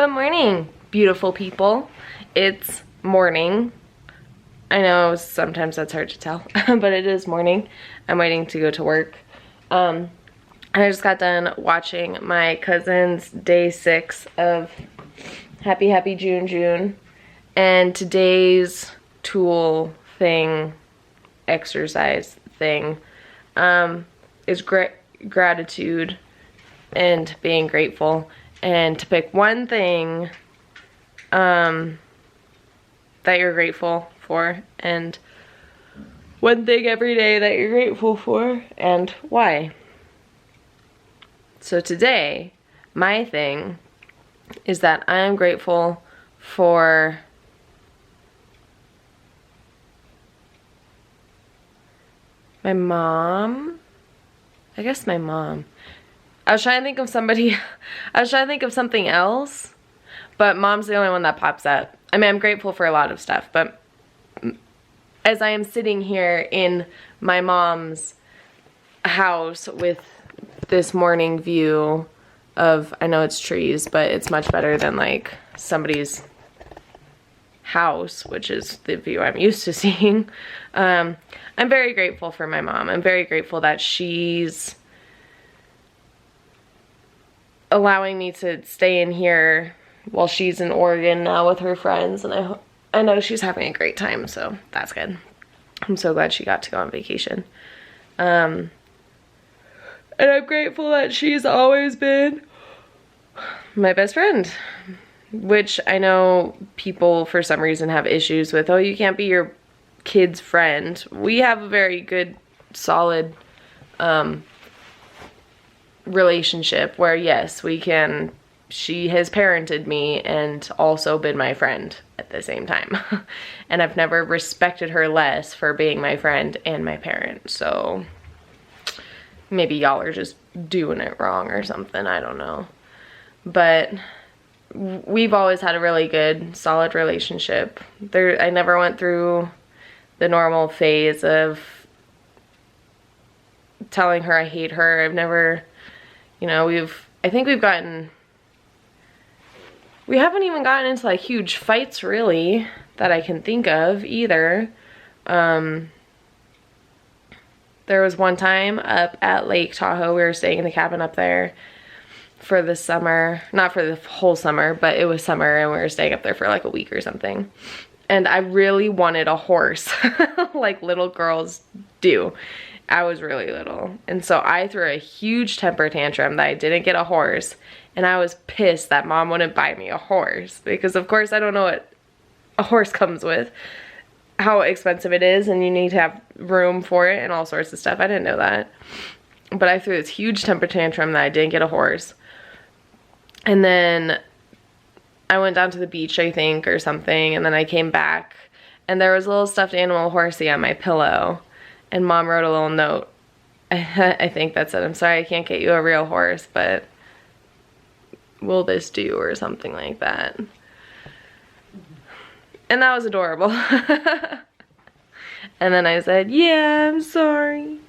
Good morning, beautiful people. It's morning. I know sometimes that's hard to tell, but it is morning. I'm waiting to go to work. And I just got done watching my cousin's day 6 of Happy June. And today's tool thing, exercise thing, is gratitude and being grateful. And to pick one thing that you're grateful for, and one thing every day that you're grateful for, and why. So today, my thing is that I am grateful for my mom. I guess my mom. I was trying to think of somebody, I was trying to think of something else, but mom's the only one that pops up. I mean, I'm grateful for a lot of stuff, but as I am sitting here in my mom's house with this morning view of, I know it's trees, but it's much better than like somebody's house, which is the view I'm used to seeing. I'm very grateful for my mom. I'm very grateful that she's allowing me to stay in here while she's in Oregon now with her friends, and I know she's having a great time, so that's good. I'm so glad she got to go on vacation. And I'm grateful that she's always been my best friend, which I know people for some reason have issues with. Oh, you can't be your kid's friend. We have a very good, solid relationship where, yes, we can, she has parented me and also been my friend at the same time. And I've never respected her less for being my friend and my parent. So maybe y'all are just doing it wrong or something, I don't know. But we've always had a really good, solid relationship. I never went through the normal phase of telling her I hate her. I've never, you know, I think we haven't even gotten into like huge fights really that I can think of either. There was one time up at Lake Tahoe, we were staying in the cabin up there for the summer, not for the whole summer, but it was summer and we were staying up there for like a week or something. And I really wanted a horse, like little girls do. I was really little. And so I threw a huge temper tantrum that I didn't get a horse. And I was pissed that mom wouldn't buy me a horse. Because of course I don't know what a horse comes with, how expensive it is, and you need to have room for it and all sorts of stuff. I didn't know that. But I threw this huge temper tantrum that I didn't get a horse. And then I went down to the beach, I think, or something. And then I came back and there was a little stuffed animal horsey on my pillow. And mom wrote a little note, I think that said, "I'm sorry I can't get you a real horse, but will this do?" or something like that. And that was adorable. And then I said, "Yeah, I'm sorry."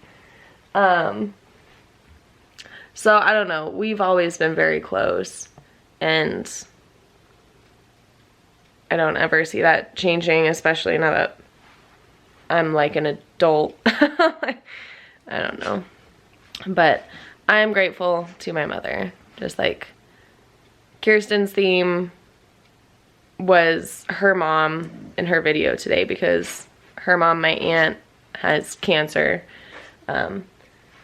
So I don't know, we've always been very close, and I don't ever see that changing, especially now that I'm like an adult. I don't know. But I am grateful to my mother. Just like Kirsten's theme was her mom in her video today, because her mom, my aunt, has cancer. And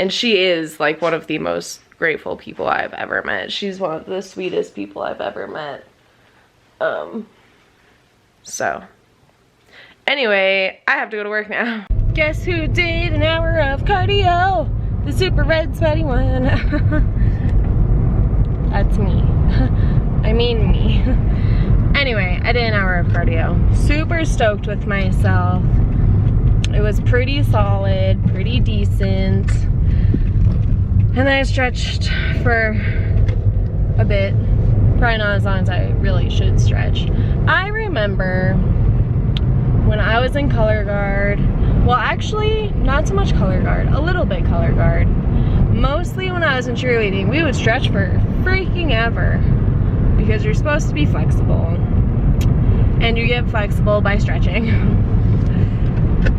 she is like one of the most grateful people I've ever met. She's one of the sweetest people I've ever met. So anyway, I have to go to work now. Guess who did an hour of cardio? The super red sweaty one. That's me. I mean me. Anyway, I did an hour of cardio. Super stoked with myself. It was pretty solid, pretty decent. And then I stretched for a bit. Probably not as long as I really should stretch. I remember when I was in color guard, well actually not so much color guard, a little bit color guard. Mostly when I was in cheerleading, we would stretch for freaking ever. because you're supposed to be flexible. And you get flexible by stretching.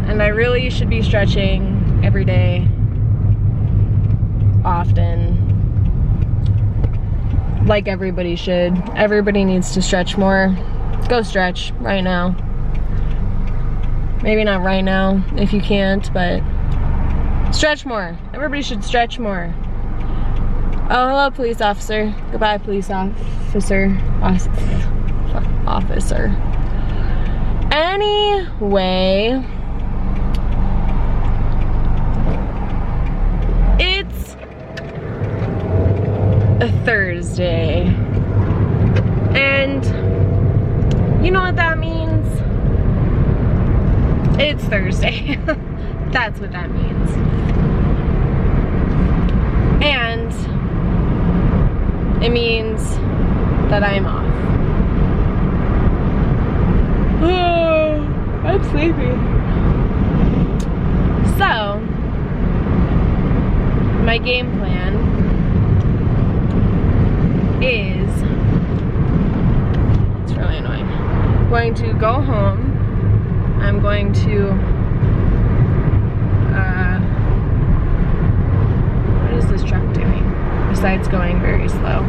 And I really should be stretching every day, often. Like everybody should. Everybody needs to stretch more. Go stretch right now. Maybe not right now if you can't, but stretch more. Everybody should stretch more. Oh, hello, police officer. Goodbye, police officer. Officer. Anyway, it's a Thursday, and you know what that means? It's Thursday. That's what that means. And it means that I'm off. Oh, I'm sleepy. So, my game plan is, it's really annoying, I'm going to go home. I'm going to, what is this truck doing? Besides going very slow.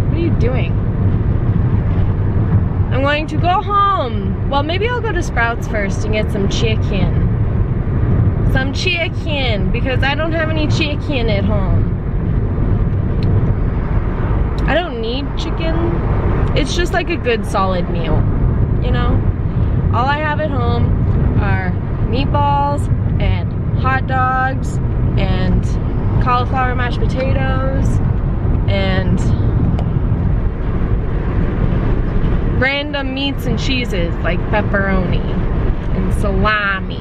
What are you doing? I'm going to go home. Well, maybe I'll go to Sprouts first and get some chicken. Some chicken, because I don't have any chicken at home. I don't need chicken. It's just like a good solid meal, you know? All I have at home are meatballs and hot dogs and cauliflower mashed potatoes and random meats and cheeses like pepperoni and salami,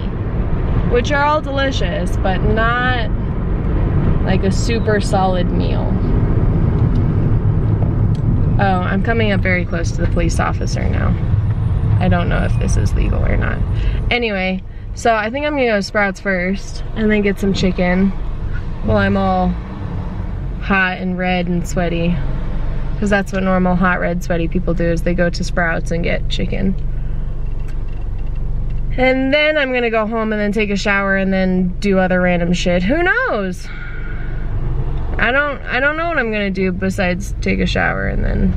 which are all delicious, but not like a super solid meal. Oh, I'm coming up very close to the police officer now. I don't know if this is legal or not. Anyway, so I think I'm gonna go to Sprouts first and then get some chicken while I'm all hot and red and sweaty. Because that's what normal hot, red, sweaty people do, is they go to Sprouts and get chicken. And then I'm gonna go home and then take a shower and then do other random shit. Who knows? I don't know what I'm gonna do besides take a shower and then.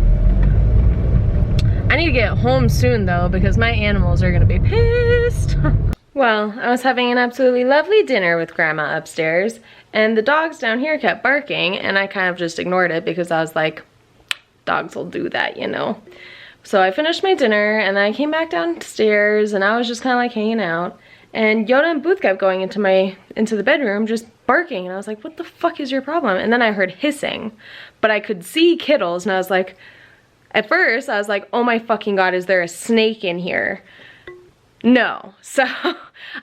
I need to get home soon though, because my animals are gonna be pissed. Well, I was having an absolutely lovely dinner with Grandma upstairs, and the dogs down here kept barking, and I kind of just ignored it because I was like, dogs will do that, you know. So I finished my dinner and then I came back downstairs and I was just kind of like hanging out, and Yoda and Booth kept going into the bedroom just barking, and I was like, what the fuck is your problem? And then I heard hissing, but I could see Kittles, and I was like, at first I was like, oh my fucking god, is there a snake in here? No. So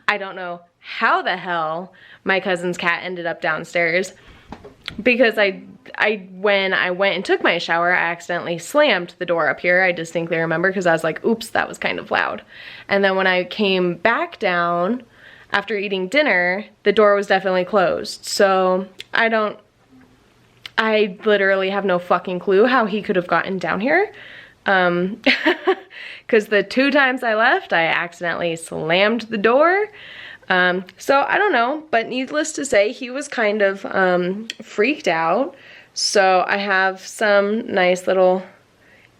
I don't know how the hell my cousin's cat ended up downstairs, because when I went and took my shower, I accidentally slammed the door up here. I distinctly remember, because I was like, oops, that was kind of loud. And then when I came back down after eating dinner, the door was definitely closed. So I literally have no fucking clue how he could have gotten down here. Because the 2 times I left, I accidentally slammed the door. So I don't know, but needless to say, he was kind of freaked out. So I have some nice little,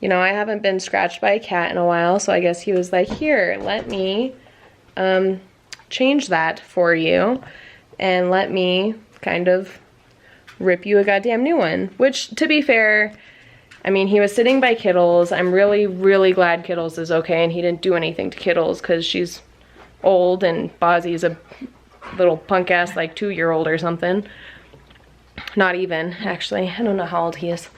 you know, I haven't been scratched by a cat in a while, so I guess he was like, here, let me change that for you, and let me kind of rip you a goddamn new one. Which, to be fair, I mean, he was sitting by Kittles. I'm really, really glad Kittles is okay and he didn't do anything to Kittles, because she's old and Bozzy's a little punk ass like 2-year-old or something. Not even, actually. I don't know how old he is.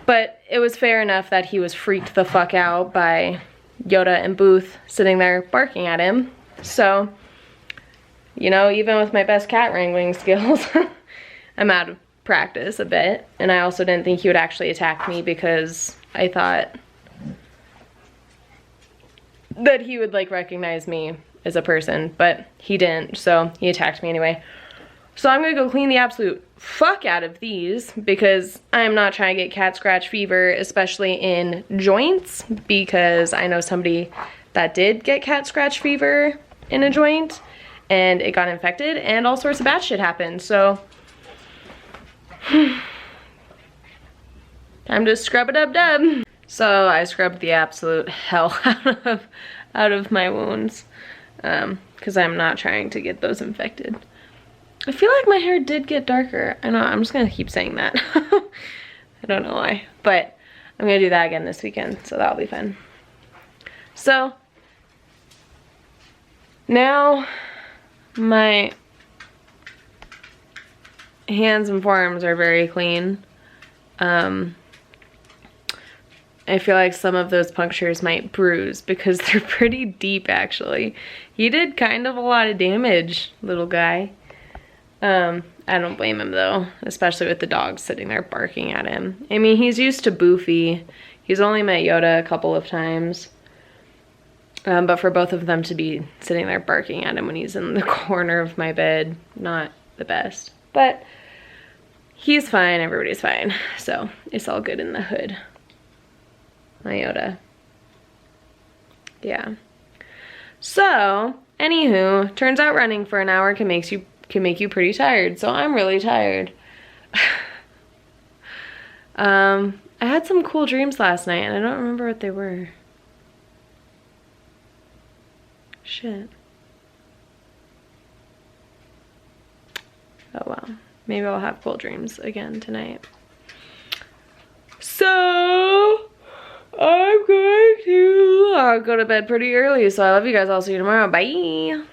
But it was fair enough that he was freaked the fuck out by Yoda and Booth sitting there barking at him. So, you know, even with my best cat wrangling skills, I'm out of practice a bit. And I also didn't think he would actually attack me, because I thought that he would like recognize me as a person, but he didn't, so he attacked me anyway. So I'm gonna go clean the absolute fuck out of these because I'm not trying to get cat scratch fever, especially in joints, because I know somebody that did get cat scratch fever in a joint and it got infected and all sorts of bad shit happened. So time to scrub it up dub. So I scrubbed the absolute hell out of my wounds because I'm not trying to get those infected. I feel like my hair did get darker. I know, I'm just gonna keep saying that. I don't know why, but I'm gonna do that again this weekend, so that'll be fun. So now my hands and forearms are very clean. I feel like some of those punctures might bruise because they're pretty deep actually. He did kind of a lot of damage, little guy. I don't blame him though, especially with the dog sitting there barking at him. I mean, he's used to Boofy. He's only met Yoda a couple of times. But for both of them to be sitting there barking at him when he's in the corner of my bed, not the best. But he's fine, everybody's fine. So it's all good in the hood. My Yoda. Yeah. So, anywho, turns out running for an hour can make you pretty tired. So I'm really tired. I had some cool dreams last night and I don't remember what they were. Shit. Oh well. Maybe I'll have cool dreams again tonight. So I'm going to go to bed pretty early. So I love you guys. I'll see you tomorrow. Bye.